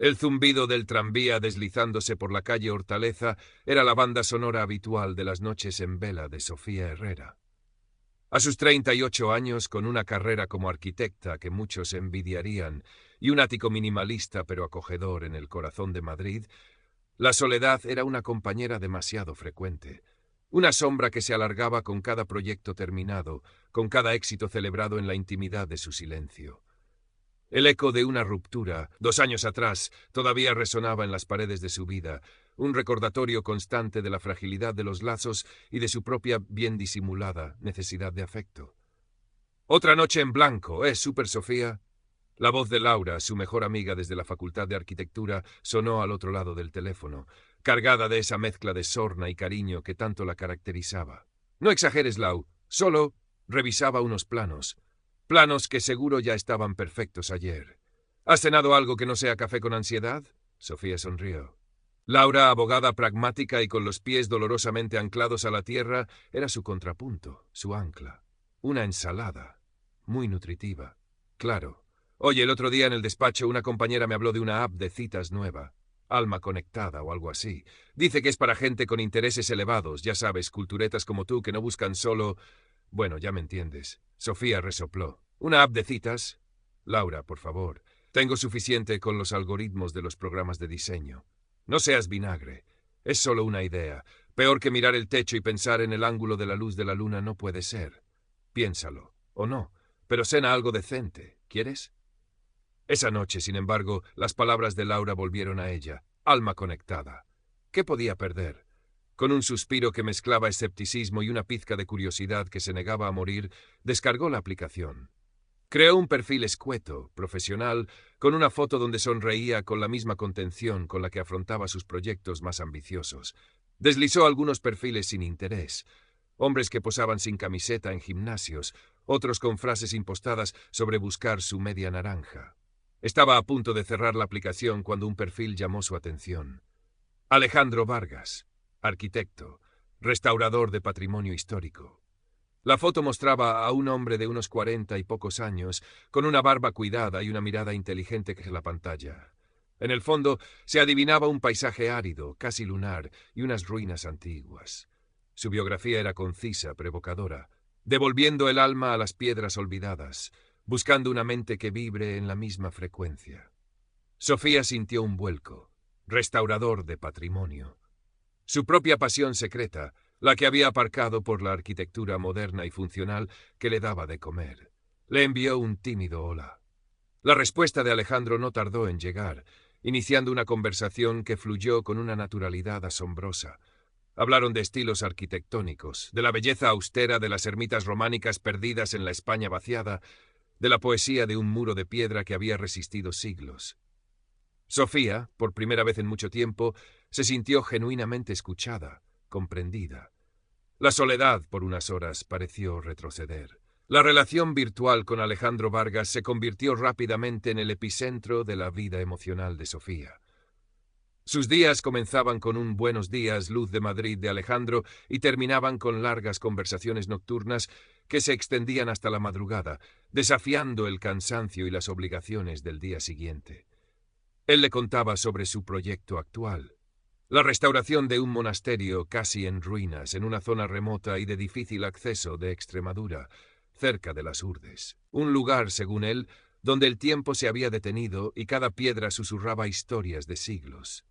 El zumbido del tranvía deslizándose por la calle Hortaleza era la banda sonora habitual de las noches en vela de Sofía Herrera. A sus 38 años, con una carrera como arquitecta que muchos envidiarían y un ático minimalista pero acogedor en el corazón de Madrid, la soledad era una compañera demasiado frecuente, una sombra que se alargaba con cada proyecto terminado, con cada éxito celebrado en la intimidad de su silencio. El eco de una ruptura, 2 años atrás, todavía resonaba en las paredes de su vida, un recordatorio constante de la fragilidad de los lazos y de su propia bien disimulada necesidad de afecto. «Otra noche en blanco, ¿eh, Super Sofía?» La voz de Laura, su mejor amiga desde la Facultad de Arquitectura, sonó al otro lado del teléfono, cargada de esa mezcla de sorna y cariño que tanto la caracterizaba. «No exageres, Lau, solo revisaba unos planos. Planos que seguro ya estaban perfectos ayer. ¿Has cenado algo que no sea café con ansiedad?» Sofía sonrió. Laura, abogada pragmática y con los pies dolorosamente anclados a la tierra, era su contrapunto, su ancla. Una ensalada, muy nutritiva. Claro. Oye, el otro día en el despacho una compañera me habló de una app de citas nueva. Alma Conectada o algo así. Dice que es para gente con intereses elevados, ya sabes, culturetas como tú que no buscan solo... Bueno, ya me entiendes. Sofía resopló. ¿Una app de citas? Laura, por favor. Tengo suficiente con los algoritmos de los programas de diseño. No seas vinagre. Es solo una idea. Peor que mirar el techo y pensar en el ángulo de la luz de la luna no puede ser. Piénsalo. O no. Pero cena algo decente. ¿Quieres? Esa noche, sin embargo, las palabras de Laura volvieron a ella. Alma conectada. ¿Qué podía perder? Con un suspiro que mezclaba escepticismo y una pizca de curiosidad que se negaba a morir, descargó la aplicación. Creó un perfil escueto, profesional, con una foto donde sonreía con la misma contención con la que afrontaba sus proyectos más ambiciosos. Deslizó algunos perfiles sin interés. Hombres que posaban sin camiseta en gimnasios, otros con frases impostadas sobre buscar su media naranja. Estaba a punto de cerrar la aplicación cuando un perfil llamó su atención. Alejandro Vargas, arquitecto, restaurador de patrimonio histórico. La foto mostraba a un hombre de unos 40 y pocos años, con una barba cuidada y una mirada inteligente que la pantalla. En el fondo se adivinaba un paisaje árido, casi lunar, y unas ruinas antiguas. Su biografía era concisa, provocadora, devolviendo el alma a las piedras olvidadas, buscando una mente que vibre en la misma frecuencia. Sofía sintió un vuelco, restaurador de patrimonio. Su propia pasión secreta, la que había aparcado por la arquitectura moderna y funcional que le daba de comer. Le envió un tímido hola. La respuesta de Alejandro no tardó en llegar, iniciando una conversación que fluyó con una naturalidad asombrosa. Hablaron de estilos arquitectónicos, de la belleza austera de las ermitas románicas perdidas en la España vaciada, de la poesía de un muro de piedra que había resistido siglos. Sofía, por primera vez en mucho tiempo, se sintió genuinamente escuchada, comprendida. La soledad, por unas horas, pareció retroceder. La relación virtual con Alejandro Vargas se convirtió rápidamente en el epicentro de la vida emocional de Sofía. Sus días comenzaban con un buenos días, luz de Madrid de Alejandro y terminaban con largas conversaciones nocturnas que se extendían hasta la madrugada, desafiando el cansancio y las obligaciones del día siguiente. Él le contaba sobre su proyecto actual. La restauración de un monasterio casi en ruinas en una zona remota y de difícil acceso de Extremadura, cerca de las Urdes. Un lugar, según él, donde el tiempo se había detenido y cada piedra susurraba historias de siglos.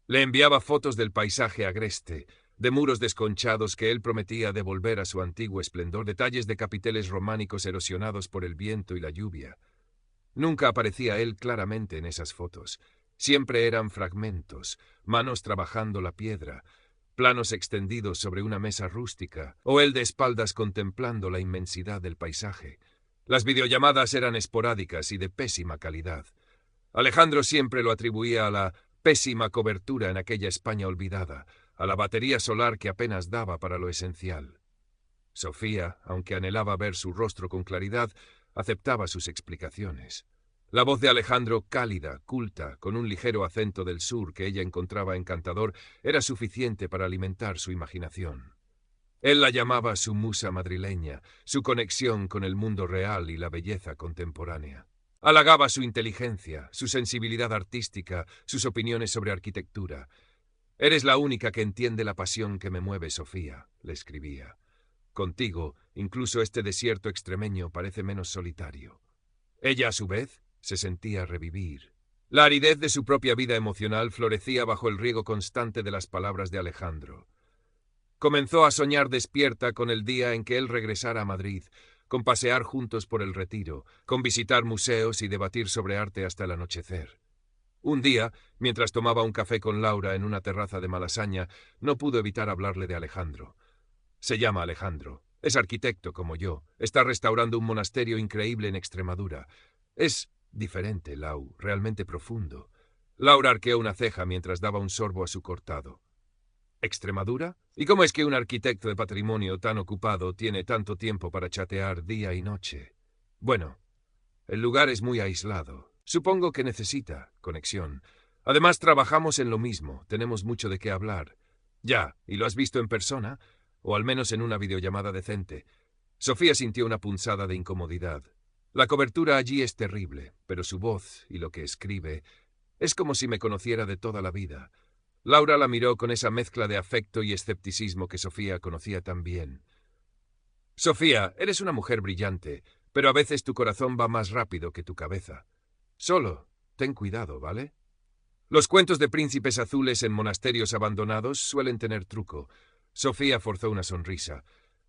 Le enviaba fotos del paisaje agreste, de muros desconchados que él prometía devolver a su antiguo esplendor, detalles de capiteles románicos erosionados por el viento y la lluvia. Nunca aparecía él claramente en esas fotos. Siempre eran fragmentos, manos trabajando la piedra, planos extendidos sobre una mesa rústica, o él de espaldas contemplando la inmensidad del paisaje. Las videollamadas eran esporádicas y de pésima calidad. Alejandro siempre lo atribuía a la pésima cobertura en aquella España olvidada, a la batería solar que apenas daba para lo esencial. Sofía, aunque anhelaba ver su rostro con claridad, aceptaba sus explicaciones. La voz de Alejandro, cálida, culta, con un ligero acento del sur que ella encontraba encantador, era suficiente para alimentar su imaginación. Él la llamaba su musa madrileña, su conexión con el mundo real y la belleza contemporánea. Halagaba su inteligencia, su sensibilidad artística, sus opiniones sobre arquitectura. «Eres la única que entiende la pasión que me mueve, Sofía», le escribía. «Contigo, incluso este desierto extremeño parece menos solitario». Ella, a su vez, se sentía revivir. La aridez de su propia vida emocional florecía bajo el riego constante de las palabras de Alejandro. Comenzó a soñar despierta con el día en que él regresara a Madrid, con pasear juntos por el Retiro, con visitar museos y debatir sobre arte hasta el anochecer. Un día, mientras tomaba un café con Laura en una terraza de Malasaña, no pudo evitar hablarle de Alejandro. Se llama Alejandro. Es arquitecto como yo. Está restaurando un monasterio increíble en Extremadura. Es diferente, Lau, realmente profundo. Laura arqueó una ceja mientras daba un sorbo a su cortado. ¿Extremadura? ¿Y cómo es que un arquitecto de patrimonio tan ocupado tiene tanto tiempo para chatear día y noche? Bueno, el lugar es muy aislado. Supongo que necesita conexión. Además, trabajamos en lo mismo. Tenemos mucho de qué hablar. Ya, ¿y lo has visto en persona? O al menos en una videollamada decente. Sofía sintió una punzada de incomodidad. La cobertura allí es terrible, pero su voz y lo que escribe es como si me conociera de toda la vida. Laura la miró con esa mezcla de afecto y escepticismo que Sofía conocía tan bien. Sofía, eres una mujer brillante, pero a veces tu corazón va más rápido que tu cabeza. Solo, ten cuidado, ¿vale? Los cuentos de príncipes azules en monasterios abandonados suelen tener truco. Sofía forzó una sonrisa.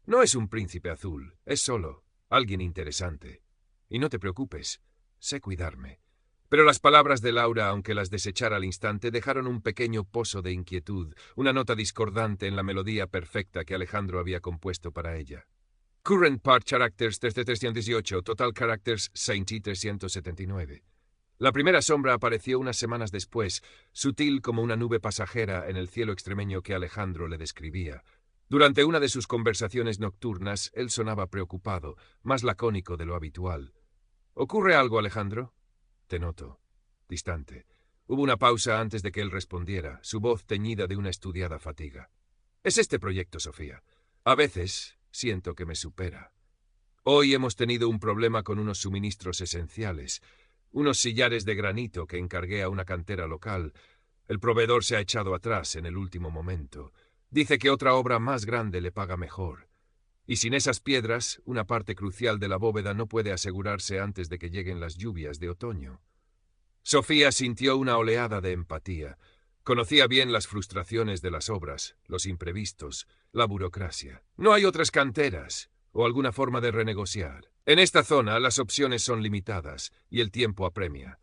No es un príncipe azul, es solo alguien interesante. Y no te preocupes, sé cuidarme. Pero las palabras de Laura, aunque las desechara al instante, dejaron un pequeño pozo de inquietud, una nota discordante en la melodía perfecta que Alejandro había compuesto para ella. Current Part Characters 318, Total Characters 379. La primera sombra apareció unas semanas después, sutil como una nube pasajera en el cielo extremeño que Alejandro le describía. Durante una de sus conversaciones nocturnas, él sonaba preocupado, más lacónico de lo habitual. ¿Ocurre algo, Alejandro? Te noto. Distante. Hubo una pausa antes de que él respondiera, su voz teñida de una estudiada fatiga. Es este proyecto, Sofía. A veces siento que me supera. Hoy hemos tenido un problema con unos suministros esenciales, unos sillares de granito que encargué a una cantera local. El proveedor se ha echado atrás en el último momento. Dice que otra obra más grande le paga mejor. Y sin esas piedras, una parte crucial de la bóveda no puede asegurarse antes de que lleguen las lluvias de otoño. Sofía sintió una oleada de empatía. Conocía bien las frustraciones de las obras, los imprevistos, la burocracia. No hay otras canteras o alguna forma de renegociar. En esta zona las opciones son limitadas y el tiempo apremia.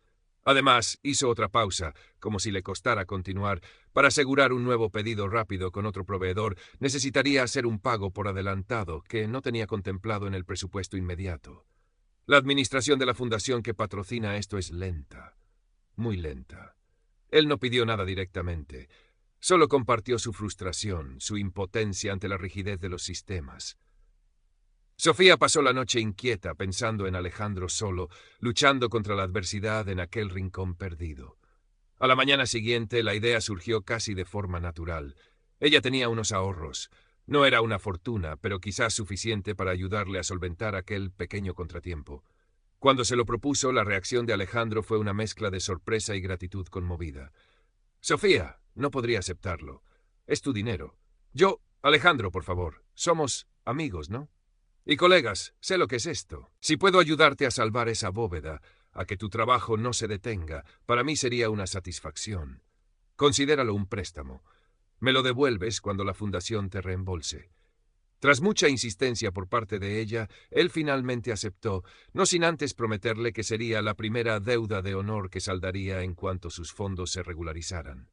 Además, hizo otra pausa, como si le costara continuar. Para asegurar un nuevo pedido rápido con otro proveedor, necesitaría hacer un pago por adelantado que no tenía contemplado en el presupuesto inmediato. La administración de la fundación que patrocina esto es lenta, muy lenta. Él no pidió nada directamente, solo compartió su frustración, su impotencia ante la rigidez de los sistemas. Sofía pasó la noche inquieta pensando en Alejandro solo, luchando contra la adversidad en aquel rincón perdido. A la mañana siguiente la idea surgió casi de forma natural. Ella tenía unos ahorros. No era una fortuna, pero quizás suficiente para ayudarle a solventar aquel pequeño contratiempo. Cuando se lo propuso, la reacción de Alejandro fue una mezcla de sorpresa y gratitud conmovida. Sofía, no podría aceptarlo. Es tu dinero. Alejandro, por favor, somos amigos, ¿no? Y colegas, sé lo que es esto. Si puedo ayudarte a salvar esa bóveda, a que tu trabajo no se detenga, para mí sería una satisfacción. Considéralo un préstamo. Me lo devuelves cuando la fundación te reembolse. Tras mucha insistencia por parte de ella, él finalmente aceptó, no sin antes prometerle que sería la primera deuda de honor que saldaría en cuanto sus fondos se regularizaran.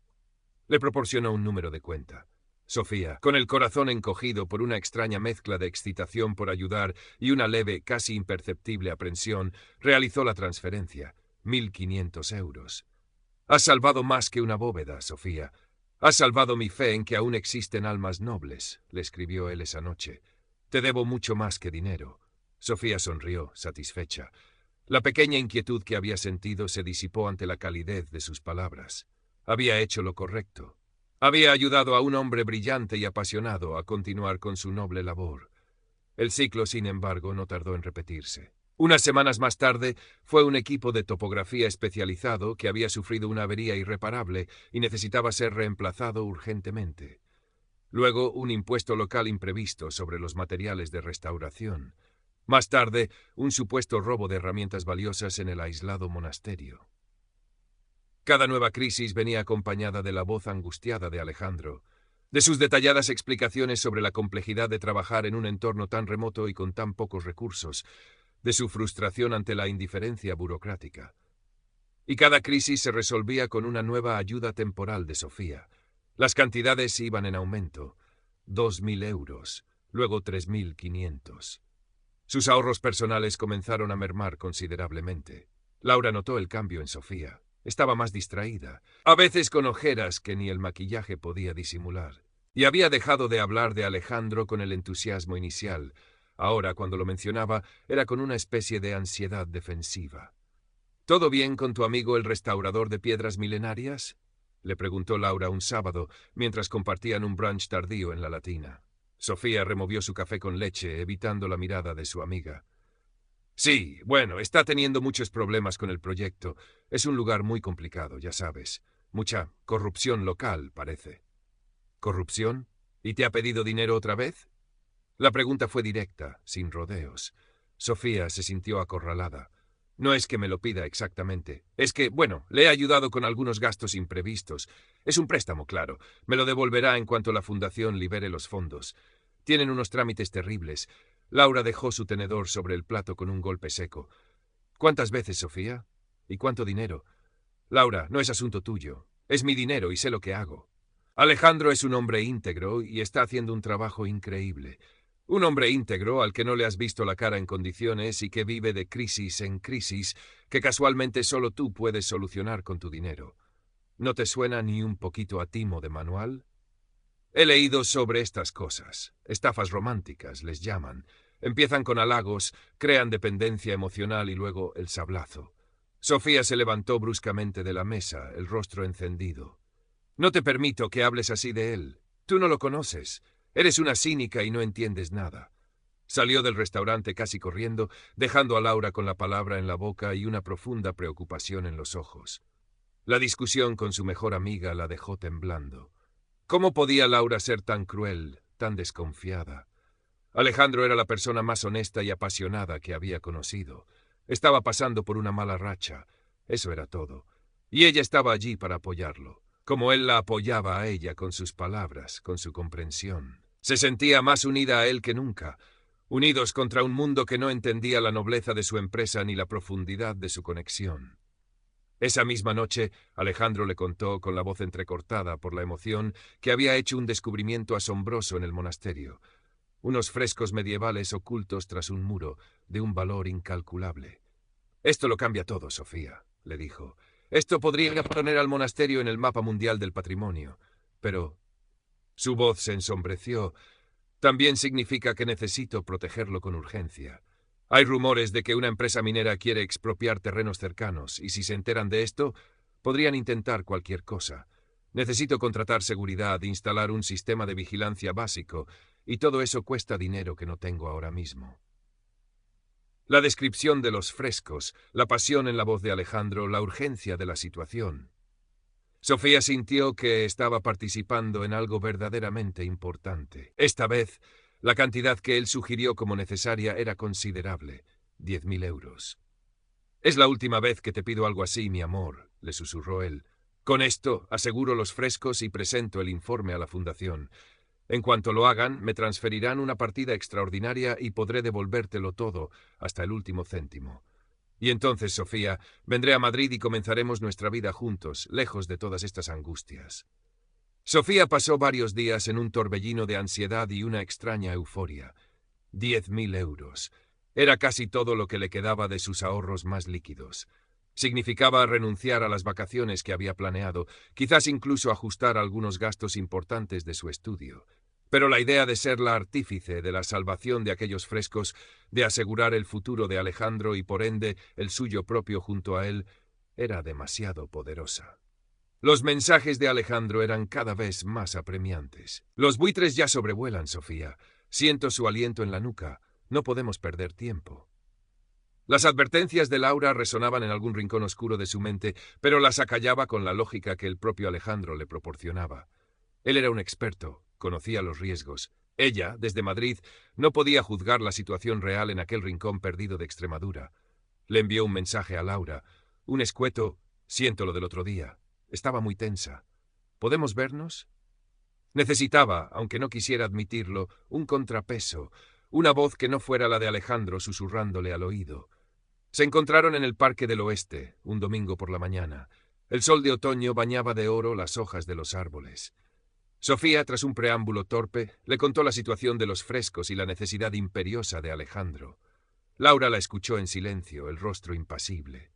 Le proporcionó un número de cuenta. Sofía, con el corazón encogido por una extraña mezcla de excitación por ayudar y una leve, casi imperceptible aprensión, realizó la transferencia. 1.500 euros. Has salvado más que una bóveda, Sofía. Has salvado mi fe en que aún existen almas nobles, le escribió él esa noche. Te debo mucho más que dinero. Sofía sonrió, satisfecha. La pequeña inquietud que había sentido se disipó ante la calidez de sus palabras. Había hecho lo correcto. Había ayudado a un hombre brillante y apasionado a continuar con su noble labor. El ciclo, sin embargo, no tardó en repetirse. Unas semanas más tarde, fue un equipo de topografía especializado que había sufrido una avería irreparable y necesitaba ser reemplazado urgentemente. Luego, un impuesto local imprevisto sobre los materiales de restauración. Más tarde, un supuesto robo de herramientas valiosas en el aislado monasterio. Cada nueva crisis venía acompañada de la voz angustiada de Alejandro, de sus detalladas explicaciones sobre la complejidad de trabajar en un entorno tan remoto y con tan pocos recursos, de su frustración ante la indiferencia burocrática. Y cada crisis se resolvía con una nueva ayuda temporal de Sofía. Las cantidades iban en aumento. 2.000 euros, luego 3.500. Sus ahorros personales comenzaron a mermar considerablemente. Laura notó el cambio en Sofía. Estaba más distraída, a veces con ojeras que ni el maquillaje podía disimular. Y había dejado de hablar de Alejandro con el entusiasmo inicial. Ahora, cuando lo mencionaba, era con una especie de ansiedad defensiva. ¿Todo bien con tu amigo el restaurador de piedras milenarias?, le preguntó Laura un sábado, mientras compartían un brunch tardío en la Latina. Sofía removió su café con leche, evitando la mirada de su amiga. Sí, bueno, está teniendo muchos problemas con el proyecto. Es un lugar muy complicado, ya sabes. Mucha corrupción local, parece. ¿Corrupción? ¿Y te ha pedido dinero otra vez? La pregunta fue directa, sin rodeos. Sofía se sintió acorralada. No es que me lo pida exactamente. Es que, bueno, le he ayudado con algunos gastos imprevistos. Es un préstamo, claro. Me lo devolverá en cuanto la fundación libere los fondos. Tienen unos trámites terribles. Laura dejó su tenedor sobre el plato con un golpe seco. ¿Cuántas veces, Sofía? ¿Y cuánto dinero? Laura, no es asunto tuyo. Es mi dinero y sé lo que hago. Alejandro es un hombre íntegro y está haciendo un trabajo increíble. Un hombre íntegro al que no le has visto la cara en condiciones y que vive de crisis en crisis que casualmente solo tú puedes solucionar con tu dinero. ¿No te suena ni un poquito a timo de manual? He leído sobre estas cosas. Estafas románticas, les llaman. Empiezan con halagos, crean dependencia emocional y luego el sablazo. Sofía se levantó bruscamente de la mesa, el rostro encendido. No te permito que hables así de él. Tú no lo conoces. Eres una cínica y no entiendes nada. Salió del restaurante casi corriendo, dejando a Laura con la palabra en la boca y una profunda preocupación en los ojos. La discusión con su mejor amiga la dejó temblando. ¿Cómo podía Laura ser tan cruel, tan desconfiada? Alejandro era la persona más honesta y apasionada que había conocido. Estaba pasando por una mala racha. Eso era todo. Y ella estaba allí para apoyarlo, como él la apoyaba a ella con sus palabras, con su comprensión. Se sentía más unida a él que nunca, unidos contra un mundo que no entendía la nobleza de su empresa ni la profundidad de su conexión. Esa misma noche, Alejandro le contó, con la voz entrecortada por la emoción, que había hecho un descubrimiento asombroso en el monasterio. Unos frescos medievales ocultos tras un muro, de un valor incalculable. Esto lo cambia todo, Sofía, le dijo. Esto podría poner al monasterio en el mapa mundial del patrimonio. Pero su voz se ensombreció. También significa que necesito protegerlo con urgencia. Hay rumores de que una empresa minera quiere expropiar terrenos cercanos, y si se enteran de esto, podrían intentar cualquier cosa. Necesito contratar seguridad, instalar un sistema de vigilancia básico, y todo eso cuesta dinero que no tengo ahora mismo. La descripción de los frescos, la pasión en la voz de Alejandro, la urgencia de la situación. Sofía sintió que estaba participando en algo verdaderamente importante. Esta vez, la cantidad que él sugirió como necesaria era considerable, 10.000 euros. «Es la última vez que te pido algo así, mi amor», le susurró él. «Con esto aseguro los frescos y presento el informe a la fundación. En cuanto lo hagan, me transferirán una partida extraordinaria y podré devolvértelo todo, hasta el último céntimo. Y entonces, Sofía, vendré a Madrid y comenzaremos nuestra vida juntos, lejos de todas estas angustias». Sofía pasó varios días en un torbellino de ansiedad y una extraña euforia. 10.000 euros. Era casi todo lo que le quedaba de sus ahorros más líquidos. Significaba renunciar a las vacaciones que había planeado, quizás incluso ajustar algunos gastos importantes de su estudio. Pero la idea de ser la artífice de la salvación de aquellos frescos, de asegurar el futuro de Alejandro y por ende el suyo propio junto a él, era demasiado poderosa. Los mensajes de Alejandro eran cada vez más apremiantes. «Los buitres ya sobrevuelan, Sofía. Siento su aliento en la nuca. No podemos perder tiempo». Las advertencias de Laura resonaban en algún rincón oscuro de su mente, pero las acallaba con la lógica que el propio Alejandro le proporcionaba. Él era un experto, conocía los riesgos. Ella, desde Madrid, no podía juzgar la situación real en aquel rincón perdido de Extremadura. Le envió un mensaje a Laura, un escueto: «Siento lo del otro día. Estaba muy tensa. ¿Podemos vernos?». Necesitaba, aunque no quisiera admitirlo, un contrapeso, una voz que no fuera la de Alejandro susurrándole al oído. Se encontraron en el Parque del Oeste, un domingo por la mañana. El sol de otoño bañaba de oro las hojas de los árboles. Sofía, tras un preámbulo torpe, le contó la situación de los frescos y la necesidad imperiosa de Alejandro. Laura la escuchó en silencio, el rostro impasible.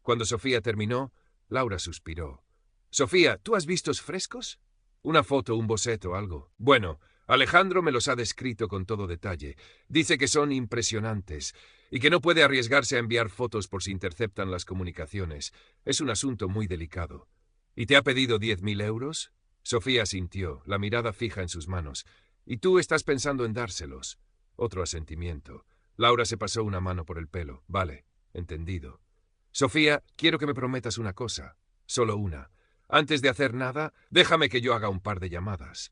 Cuando Sofía terminó, Laura suspiró. «Sofía, ¿tú has visto frescos? Una foto, un boceto, algo». «Bueno, Alejandro me los ha descrito con todo detalle. Dice que son impresionantes y que no puede arriesgarse a enviar fotos por si interceptan las comunicaciones. Es un asunto muy delicado». «¿Y te ha pedido 10.000 euros?» Sofía asintió, la mirada fija en sus manos. «¿Y tú estás pensando en dárselos?» Otro asentimiento. Laura se pasó una mano por el pelo. «Vale, entendido». «Sofía, quiero que me prometas una cosa. Solo una. Antes de hacer nada, déjame que yo haga un par de llamadas.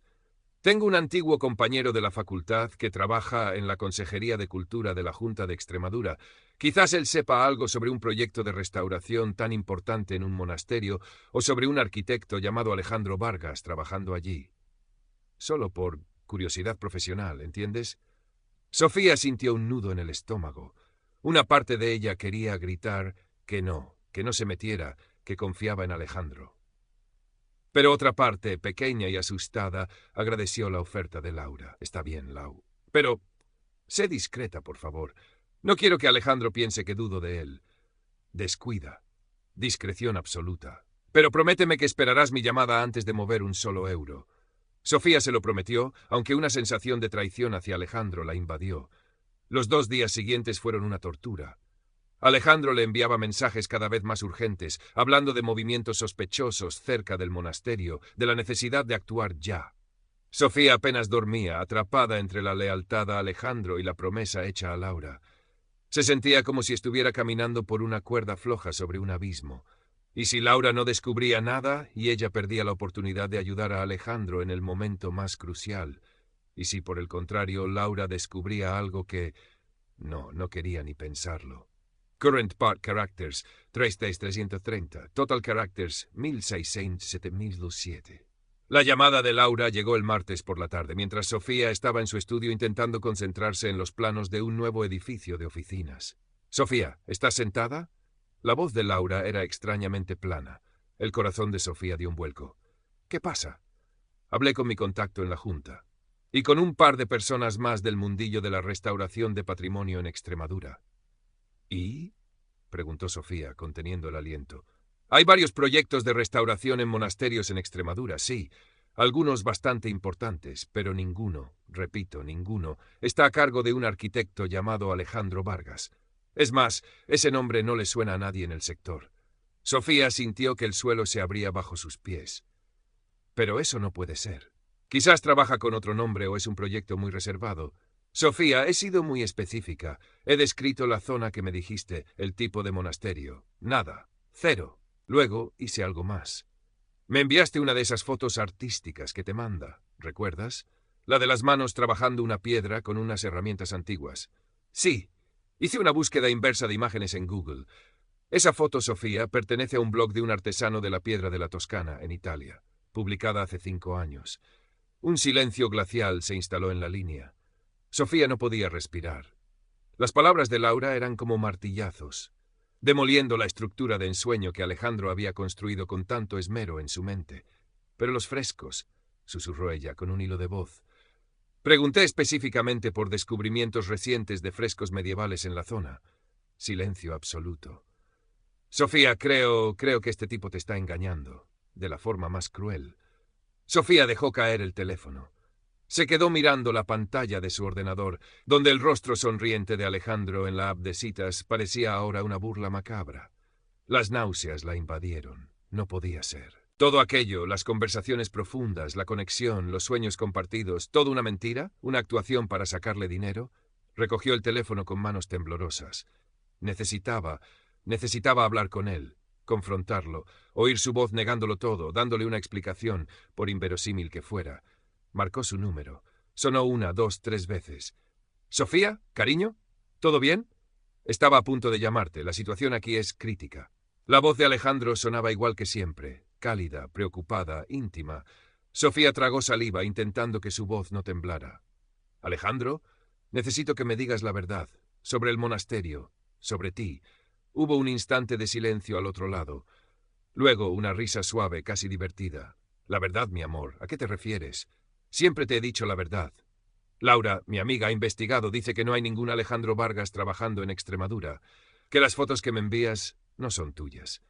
Tengo un antiguo compañero de la facultad que trabaja en la Consejería de Cultura de la Junta de Extremadura. Quizás él sepa algo sobre un proyecto de restauración tan importante en un monasterio o sobre un arquitecto llamado Alejandro Vargas trabajando allí. Solo por curiosidad profesional, ¿entiendes?» Sofía sintió un nudo en el estómago. Una parte de ella quería gritar que no se metiera, que confiaba en Alejandro. Pero otra parte, pequeña y asustada, agradeció la oferta de Laura. «Está bien, Lau. Pero sé discreta, por favor. No quiero que Alejandro piense que dudo de él. Descuida. Discreción absoluta. Pero prométeme que esperarás mi llamada antes de mover un solo euro». Sofía se lo prometió, aunque una sensación de traición hacia Alejandro la invadió. Los 2 días siguientes fueron una tortura. Alejandro le enviaba mensajes cada vez más urgentes, hablando de movimientos sospechosos cerca del monasterio, de la necesidad de actuar ya. Sofía apenas dormía, atrapada entre la lealtad a Alejandro y la promesa hecha a Laura. Se sentía como si estuviera caminando por una cuerda floja sobre un abismo. Y si Laura no descubría nada y ella perdía la oportunidad de ayudar a Alejandro en el momento más crucial. Y si, por el contrario, Laura descubría algo que... No quería ni pensarlo. Current part characters, 330. Total characters, 1607. La llamada de Laura llegó el martes por la tarde, mientras Sofía estaba en su estudio intentando concentrarse en los planos de un nuevo edificio de oficinas. «Sofía, ¿estás sentada?» La voz de Laura era extrañamente plana. El corazón de Sofía dio un vuelco. «¿Qué pasa?» «Hablé con mi contacto en la Junta. Y con un par de personas más del mundillo de la restauración de patrimonio en Extremadura». «¿Y?», preguntó Sofía, conteniendo el aliento. «Hay varios proyectos de restauración en monasterios en Extremadura, sí. Algunos bastante importantes, pero ninguno, repito, ninguno, está a cargo de un arquitecto llamado Alejandro Vargas. Es más, ese nombre no le suena a nadie en el sector». Sofía sintió que el suelo se abría bajo sus pies. «Pero eso no puede ser. Quizás trabaja con otro nombre o es un proyecto muy reservado». «Sofía, he sido muy específica. He descrito la zona que me dijiste, el tipo de monasterio. Nada. Cero. Luego hice algo más. Me enviaste una de esas fotos artísticas que te manda, ¿recuerdas? La de las manos trabajando una piedra con unas herramientas antiguas». «Sí. Hice una búsqueda inversa de imágenes en Google. Esa foto, Sofía, pertenece a un blog de un artesano de la piedra de la Toscana, en Italia, publicada hace 5 años. Un silencio glacial se instaló en la línea. Sofía no podía respirar. Las palabras de Laura eran como martillazos, demoliendo la estructura de ensueño que Alejandro había construido con tanto esmero en su mente. «Pero los frescos», susurró ella con un hilo de voz. «Pregunté específicamente por descubrimientos recientes de frescos medievales en la zona». Silencio absoluto. «Sofía, creo que este tipo te está engañando, de la forma más cruel». Sofía dejó caer el teléfono. Se quedó mirando la pantalla de su ordenador, donde el rostro sonriente de Alejandro en la app de citas parecía ahora una burla macabra. Las náuseas la invadieron. No podía ser. Todo aquello, las conversaciones profundas, la conexión, los sueños compartidos, ¿todo una mentira? ¿Una actuación para sacarle dinero? Recogió el teléfono con manos temblorosas. Necesitaba hablar con él, confrontarlo, oír su voz negándolo todo, dándole una explicación, por inverosímil que fuera. Marcó su número. Sonó 1, 2, 3 veces. —¿Sofía? ¿Cariño? ¿Todo bien? Estaba a punto de llamarte. La situación aquí es crítica. La voz de Alejandro sonaba igual que siempre, cálida, preocupada, íntima. Sofía tragó saliva, intentando que su voz no temblara. —Alejandro, necesito que me digas la verdad. Sobre el monasterio. Sobre ti. Hubo un instante de silencio al otro lado. Luego una risa suave, casi divertida. —La verdad, mi amor, ¿a qué te refieres? Siempre te he dicho la verdad. Laura, mi amiga, ha investigado, dice que no hay ningún Alejandro Vargas trabajando en Extremadura, que las fotos que me envías no son tuyas.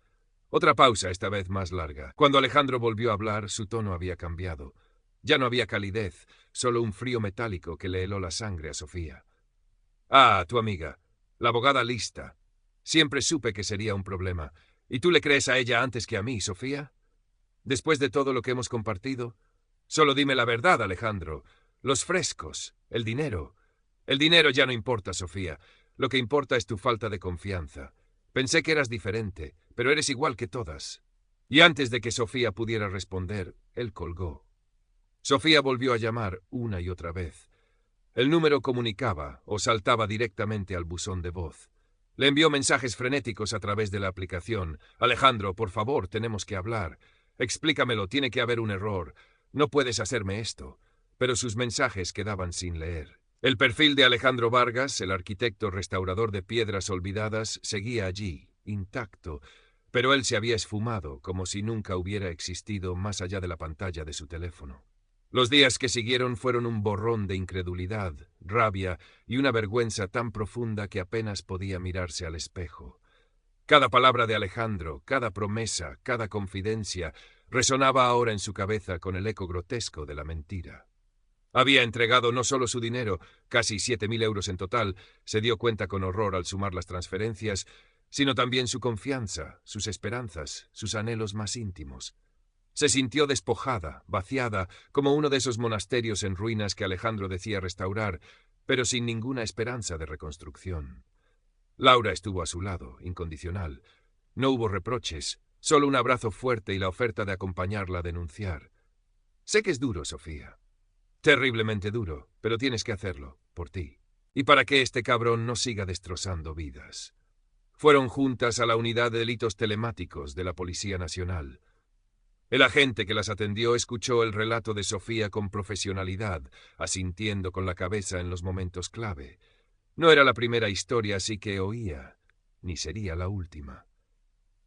Otra pausa, esta vez más larga. Cuando Alejandro volvió a hablar, su tono había cambiado. Ya no había calidez, solo un frío metálico que le heló la sangre a Sofía. —Ah, tu amiga, la abogada lista. Siempre supe que sería un problema. ¿Y tú le crees a ella antes que a mí, Sofía? Después de todo lo que hemos compartido, solo dime la verdad, Alejandro. Los frescos, el dinero. El dinero ya no importa, Sofía. Lo que importa es tu falta de confianza. Pensé que eras diferente, pero eres igual que todas. Y antes de que Sofía pudiera responder, él colgó. Sofía volvió a llamar una y otra vez. El número comunicaba o saltaba directamente al buzón de voz. Le envió mensajes frenéticos a través de la aplicación. —Alejandro, por favor, tenemos que hablar. Explícamelo, tiene que haber un error. No puedes hacerme esto. Pero sus mensajes quedaban sin leer. El perfil de Alejandro Vargas, el arquitecto restaurador de piedras olvidadas, seguía allí, intacto, pero él se había esfumado, como si nunca hubiera existido más allá de la pantalla de su teléfono. Los días que siguieron fueron un borrón de incredulidad, rabia y una vergüenza tan profunda que apenas podía mirarse al espejo. Cada palabra de Alejandro, cada promesa, cada confidencia, resonaba ahora en su cabeza con el eco grotesco de la mentira. Había entregado no solo su dinero, casi 7.000 euros en total, se dio cuenta con horror al sumar las transferencias, sino también su confianza, sus esperanzas, sus anhelos más íntimos. Se sintió despojada, vaciada, como uno de esos monasterios en ruinas que Alejandro decía restaurar, pero sin ninguna esperanza de reconstrucción. Laura estuvo a su lado, incondicional. No hubo reproches, solo un abrazo fuerte y la oferta de acompañarla a denunciar. Sé que es duro, Sofía. Terriblemente duro, pero tienes que hacerlo, por ti. Y para que este cabrón no siga destrozando vidas. Fueron juntas a la unidad de delitos telemáticos de la Policía Nacional. El agente que las atendió escuchó el relato de Sofía con profesionalidad, asintiendo con la cabeza en los momentos clave. No era la primera historia así que oía, ni sería la última.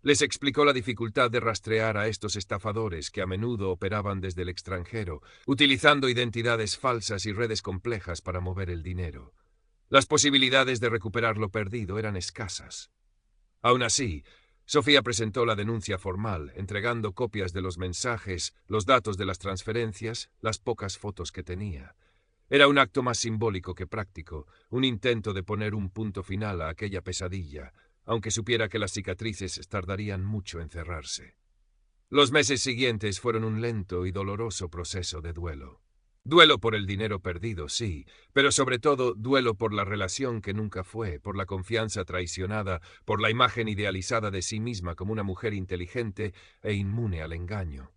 Les explicó la dificultad de rastrear a estos estafadores que a menudo operaban desde el extranjero, utilizando identidades falsas y redes complejas para mover el dinero. Las posibilidades de recuperar lo perdido eran escasas. Aún así, Sofía presentó la denuncia formal, entregando copias de los mensajes, los datos de las transferencias, las pocas fotos que tenía. Era un acto más simbólico que práctico, un intento de poner un punto final a aquella pesadilla, aunque supiera que las cicatrices tardarían mucho en cerrarse. Los meses siguientes fueron un lento y doloroso proceso de duelo. Duelo por el dinero perdido, sí, pero sobre todo duelo por la relación que nunca fue, por la confianza traicionada, por la imagen idealizada de sí misma como una mujer inteligente e inmune al engaño.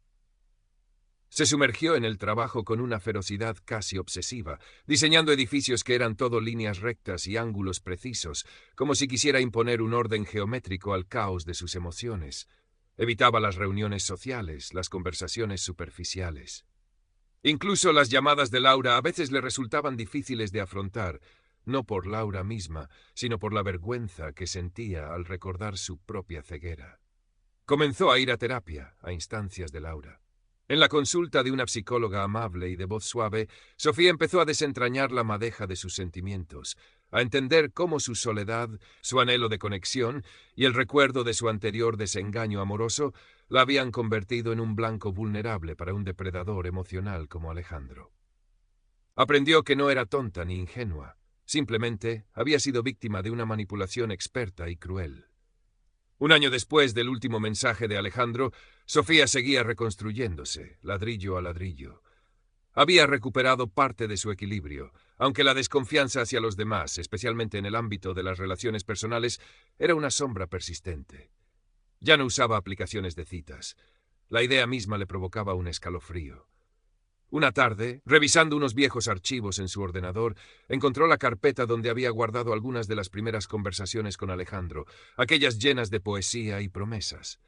Se sumergió en el trabajo con una ferocidad casi obsesiva, diseñando edificios que eran todo líneas rectas y ángulos precisos, como si quisiera imponer un orden geométrico al caos de sus emociones. Evitaba las reuniones sociales, las conversaciones superficiales. Incluso las llamadas de Laura a veces le resultaban difíciles de afrontar, no por Laura misma, sino por la vergüenza que sentía al recordar su propia ceguera. Comenzó a ir a terapia, a instancias de Laura. En la consulta de una psicóloga amable y de voz suave, Sofía empezó a desentrañar la madeja de sus sentimientos, a entender cómo su soledad, su anhelo de conexión y el recuerdo de su anterior desengaño amoroso la habían convertido en un blanco vulnerable para un depredador emocional como Alejandro. Aprendió que no era tonta ni ingenua, simplemente había sido víctima de una manipulación experta y cruel. Un año después del último mensaje de Alejandro, Sofía seguía reconstruyéndose, ladrillo a ladrillo. Había recuperado parte de su equilibrio, aunque la desconfianza hacia los demás, especialmente en el ámbito de las relaciones personales, era una sombra persistente. Ya no usaba aplicaciones de citas. La idea misma le provocaba un escalofrío. Una tarde, revisando unos viejos archivos en su ordenador, encontró la carpeta donde había guardado algunas de las primeras conversaciones con Alejandro, aquellas llenas de poesía y promesas.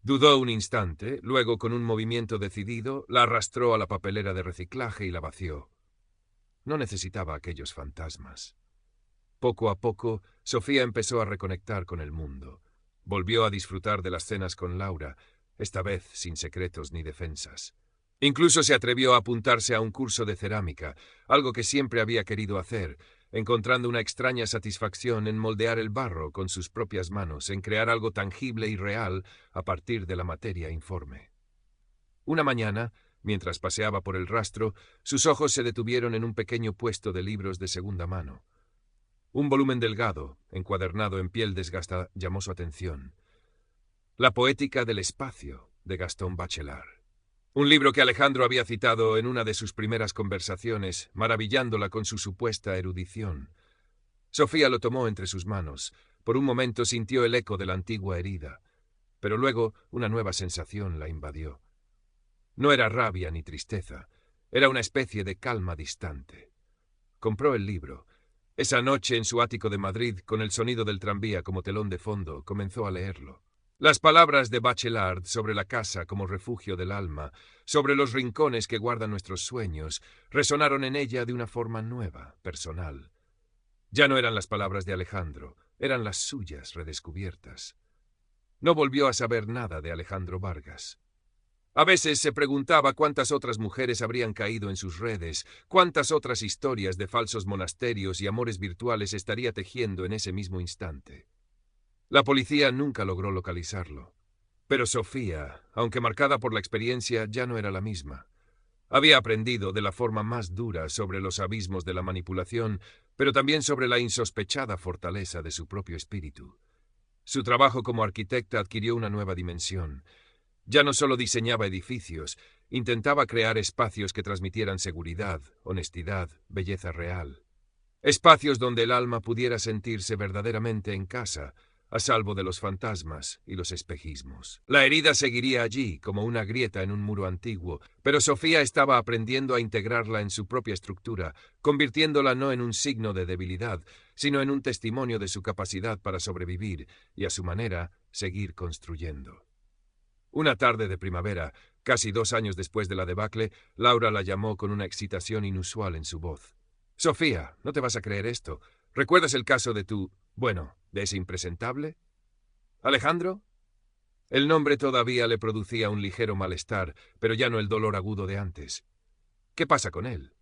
Dudó un instante, luego con un movimiento decidido, la arrastró a la papelera de reciclaje y la vació. No necesitaba aquellos fantasmas. Poco a poco, Sofía empezó a reconectar con el mundo. Volvió a disfrutar de las cenas con Laura, esta vez sin secretos ni defensas. Incluso se atrevió a apuntarse a un curso de cerámica, algo que siempre había querido hacer, encontrando una extraña satisfacción en moldear el barro con sus propias manos, en crear algo tangible y real a partir de la materia informe. Una mañana, mientras paseaba por el rastro, sus ojos se detuvieron en un pequeño puesto de libros de segunda mano. Un volumen delgado, encuadernado en piel desgastada, llamó su atención. La poética del espacio, de Gaston Bachelard. Un libro que Alejandro había citado en una de sus primeras conversaciones, maravillándola con su supuesta erudición. Sofía lo tomó entre sus manos. Por un momento sintió el eco de la antigua herida, pero luego una nueva sensación la invadió. No era rabia ni tristeza, era una especie de calma distante. Compró el libro. Esa noche en su ático de Madrid, con el sonido del tranvía como telón de fondo, comenzó a leerlo. Las palabras de Bachelard sobre la casa como refugio del alma, sobre los rincones que guardan nuestros sueños, resonaron en ella de una forma nueva, personal. Ya no eran las palabras de Alejandro, eran las suyas redescubiertas. No volvió a saber nada de Alejandro Vargas. A veces se preguntaba cuántas otras mujeres habrían caído en sus redes, cuántas otras historias de falsos monasterios y amores virtuales estaría tejiendo en ese mismo instante. La policía nunca logró localizarlo. Pero Sofía, aunque marcada por la experiencia, ya no era la misma. Había aprendido de la forma más dura sobre los abismos de la manipulación, pero también sobre la insospechada fortaleza de su propio espíritu. Su trabajo como arquitecta adquirió una nueva dimensión. Ya no solo diseñaba edificios, intentaba crear espacios que transmitieran seguridad, honestidad, belleza real. Espacios donde el alma pudiera sentirse verdaderamente en casa, a salvo de los fantasmas y los espejismos. La herida seguiría allí, como una grieta en un muro antiguo, pero Sofía estaba aprendiendo a integrarla en su propia estructura, convirtiéndola no en un signo de debilidad, sino en un testimonio de su capacidad para sobrevivir y, a su manera, seguir construyendo. Una tarde de primavera, casi 2 años después de la debacle, Laura la llamó con una excitación inusual en su voz. «Sofía, no te vas a creer esto. ¿Recuerdas el caso de de ese impresentable? ¿Alejandro?» El nombre todavía le producía un ligero malestar, pero ya no el dolor agudo de antes. «¿Qué pasa con él?»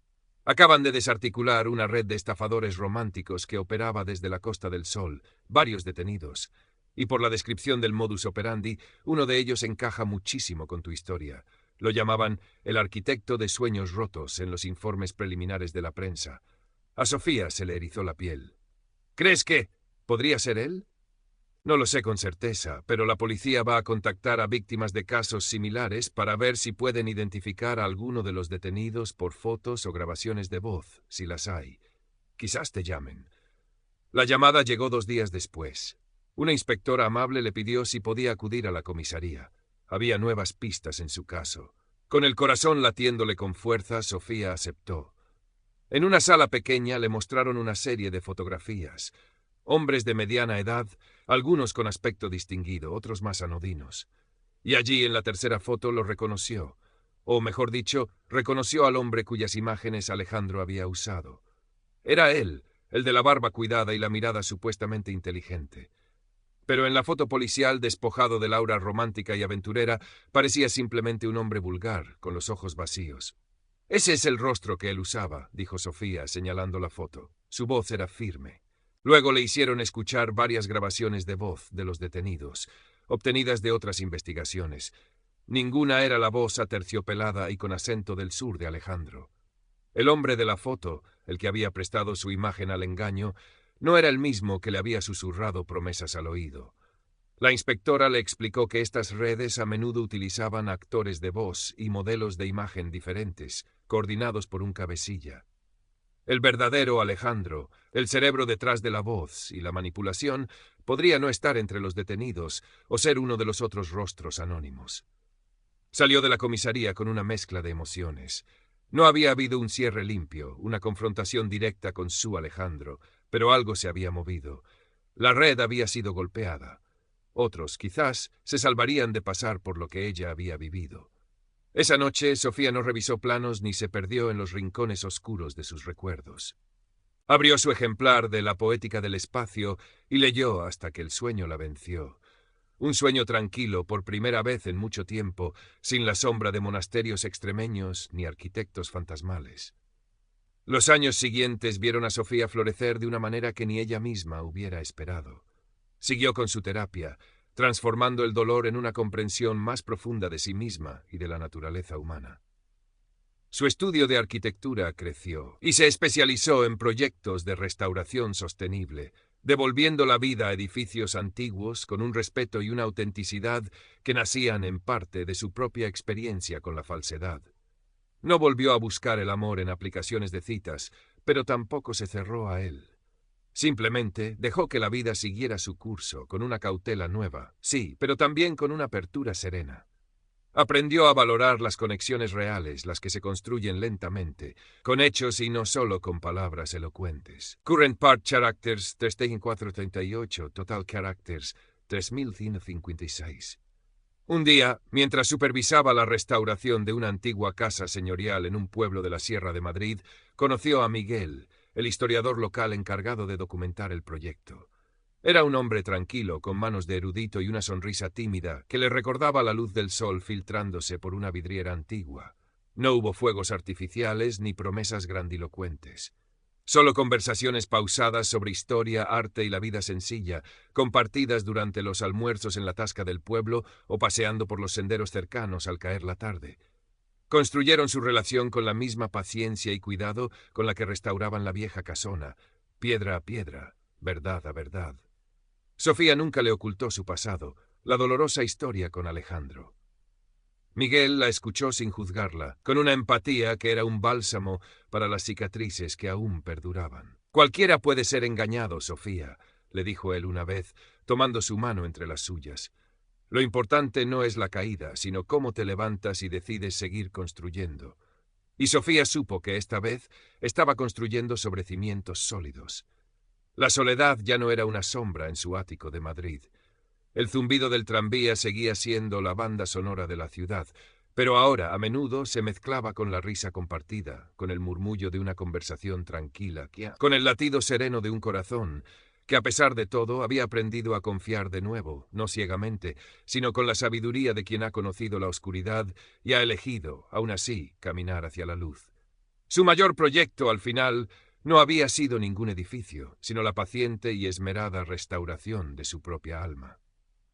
Acaban de desarticular una red de estafadores románticos que operaba desde la Costa del Sol, varios detenidos. Y por la descripción del modus operandi, uno de ellos encaja muchísimo con tu historia. Lo llamaban el arquitecto de sueños rotos en los informes preliminares de la prensa. A Sofía se le erizó la piel. ¿Crees que podría ser él? No lo sé con certeza, pero la policía va a contactar a víctimas de casos similares para ver si pueden identificar a alguno de los detenidos por fotos o grabaciones de voz, si las hay. Quizás te llamen. La llamada llegó 2 días después. Una inspectora amable le pidió si podía acudir a la comisaría. Había nuevas pistas en su caso. Con el corazón latiéndole con fuerza, Sofía aceptó. En una sala pequeña le mostraron una serie de fotografías. Hombres de mediana edad, algunos con aspecto distinguido, otros más anodinos. Y allí, en la tercera foto, lo reconoció. O, mejor dicho, reconoció al hombre cuyas imágenes Alejandro había usado. Era él, el de la barba cuidada y la mirada supuestamente inteligente. Pero en la foto policial, despojado del aura romántica y aventurera, parecía simplemente un hombre vulgar, con los ojos vacíos. «Ese es el rostro que él usaba», dijo Sofía, señalando la foto. Su voz era firme. Luego le hicieron escuchar varias grabaciones de voz de los detenidos, obtenidas de otras investigaciones. Ninguna era la voz aterciopelada y con acento del sur de Alejandro. El hombre de la foto, el que había prestado su imagen al engaño, no era el mismo que le había susurrado promesas al oído. La inspectora le explicó que estas redes a menudo utilizaban actores de voz y modelos de imagen diferentes, coordinados por un cabecilla. El verdadero Alejandro, el cerebro detrás de la voz y la manipulación, podría no estar entre los detenidos o ser uno de los otros rostros anónimos. Salió de la comisaría con una mezcla de emociones. No había habido un cierre limpio, una confrontación directa con su Alejandro, pero algo se había movido. La red había sido golpeada. Otros, quizás, se salvarían de pasar por lo que ella había vivido. Esa noche, Sofía no revisó planos ni se perdió en los rincones oscuros de sus recuerdos. Abrió su ejemplar de La poética del espacio y leyó hasta que el sueño la venció. Un sueño tranquilo por primera vez en mucho tiempo, sin la sombra de monasterios extremeños ni arquitectos fantasmales. Los años siguientes vieron a Sofía florecer de una manera que ni ella misma hubiera esperado. Siguió con su terapia, transformando el dolor en una comprensión más profunda de sí misma y de la naturaleza humana. Su estudio de arquitectura creció y se especializó en proyectos de restauración sostenible, devolviendo la vida a edificios antiguos con un respeto y una autenticidad que nacían en parte de su propia experiencia con la falsedad. No volvió a buscar el amor en aplicaciones de citas, pero tampoco se cerró a él. Simplemente dejó que la vida siguiera su curso, con una cautela nueva, sí, pero también con una apertura serena. Aprendió a valorar las conexiones reales, las que se construyen lentamente, con hechos y no solo con palabras elocuentes. Current Part Characters 3438, Total Characters 3156. Un día, mientras supervisaba la restauración de una antigua casa señorial en un pueblo de la Sierra de Madrid, conoció a Miguel, el historiador local encargado de documentar el proyecto. Era un hombre tranquilo, con manos de erudito y una sonrisa tímida que le recordaba la luz del sol filtrándose por una vidriera antigua. No hubo fuegos artificiales ni promesas grandilocuentes. Solo conversaciones pausadas sobre historia, arte y la vida sencilla, compartidas durante los almuerzos en la tasca del pueblo o paseando por los senderos cercanos al caer la tarde. Construyeron su relación con la misma paciencia y cuidado con la que restauraban la vieja casona, piedra a piedra, verdad a verdad. Sofía nunca le ocultó su pasado, la dolorosa historia con Alejandro. Miguel la escuchó sin juzgarla, con una empatía que era un bálsamo para las cicatrices que aún perduraban. «Cualquiera puede ser engañado, Sofía», le dijo él una vez, tomando su mano entre las suyas. «Lo importante no es la caída, sino cómo te levantas y decides seguir construyendo». Y Sofía supo que esta vez estaba construyendo sobre cimientos sólidos. La soledad ya no era una sombra en su ático de Madrid. El zumbido del tranvía seguía siendo la banda sonora de la ciudad, pero ahora a menudo se mezclaba con la risa compartida, con el murmullo de una conversación tranquila, con el latido sereno de un corazón que a pesar de todo había aprendido a confiar de nuevo, no ciegamente, sino con la sabiduría de quien ha conocido la oscuridad y ha elegido, aún así, caminar hacia la luz. Su mayor proyecto, al final, no había sido ningún edificio, sino la paciente y esmerada restauración de su propia alma.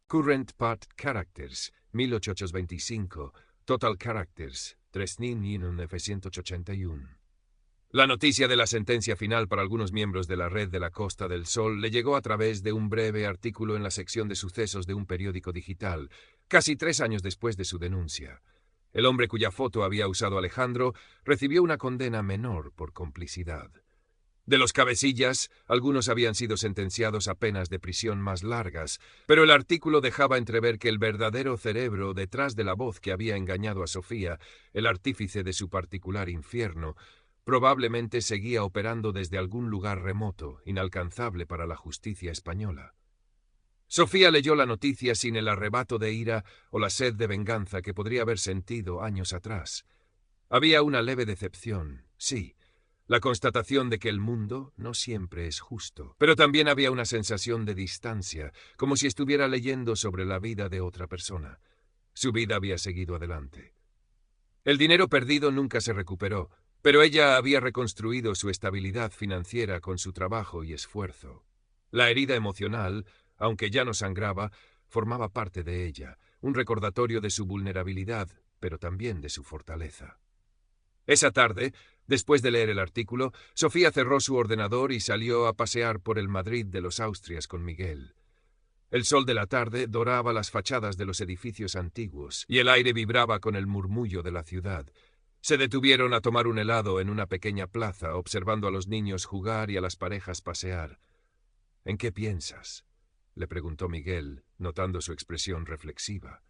Current Part Characters, 1825, Total Characters, 3981. La noticia de la sentencia final para algunos miembros de la Red de la Costa del Sol le llegó a través de un breve artículo en la sección de sucesos de un periódico digital, casi 3 años después de su denuncia. El hombre cuya foto había usado Alejandro recibió una condena menor por complicidad. De los cabecillas, algunos habían sido sentenciados a penas de prisión más largas, pero el artículo dejaba entrever que el verdadero cerebro detrás de la voz que había engañado a Sofía, el artífice de su particular infierno, probablemente seguía operando desde algún lugar remoto, inalcanzable para la justicia española. Sofía leyó la noticia sin el arrebato de ira o la sed de venganza que podría haber sentido años atrás. Había una leve decepción, sí, la constatación de que el mundo no siempre es justo, pero también había una sensación de distancia, como si estuviera leyendo sobre la vida de otra persona. Su vida había seguido adelante. El dinero perdido nunca se recuperó, pero ella había reconstruido su estabilidad financiera con su trabajo y esfuerzo. La herida emocional, aunque ya no sangraba, formaba parte de ella, un recordatorio de su vulnerabilidad, pero también de su fortaleza. Esa tarde, después de leer el artículo, Sofía cerró su ordenador y salió a pasear por el Madrid de los Austrias con Miguel. El sol de la tarde doraba las fachadas de los edificios antiguos y el aire vibraba con el murmullo de la ciudad. Se detuvieron a tomar un helado en una pequeña plaza, observando a los niños jugar y a las parejas pasear. ¿En qué piensas?, le preguntó Miguel, notando su expresión reflexiva.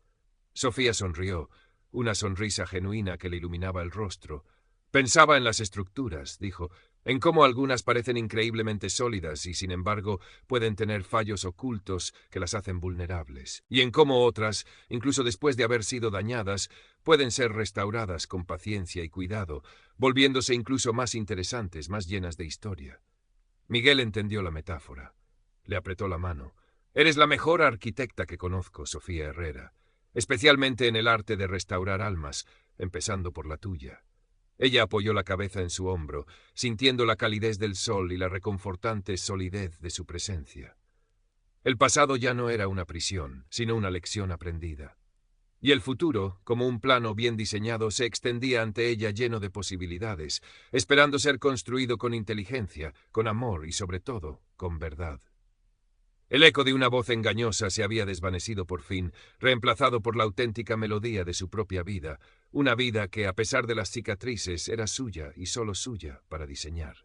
Sofía sonrió, una sonrisa genuina que le iluminaba el rostro. Pensaba en las estructuras, dijo, en cómo algunas parecen increíblemente sólidas y, sin embargo, pueden tener fallos ocultos que las hacen vulnerables, y en cómo otras, incluso después de haber sido dañadas, pueden ser restauradas con paciencia y cuidado, volviéndose incluso más interesantes, más llenas de historia. Miguel entendió la metáfora. Le apretó la mano. «Eres la mejor arquitecta que conozco, Sofía Herrera, especialmente en el arte de restaurar almas, empezando por la tuya». Ella apoyó la cabeza en su hombro, sintiendo la calidez del sol y la reconfortante solidez de su presencia. El pasado ya no era una prisión, sino una lección aprendida. Y el futuro, como un plano bien diseñado, se extendía ante ella lleno de posibilidades, esperando ser construido con inteligencia, con amor y, sobre todo, con verdad. El eco de una voz engañosa se había desvanecido por fin, reemplazado por la auténtica melodía de su propia vida, una vida que, a pesar de las cicatrices, era suya y solo suya para diseñar.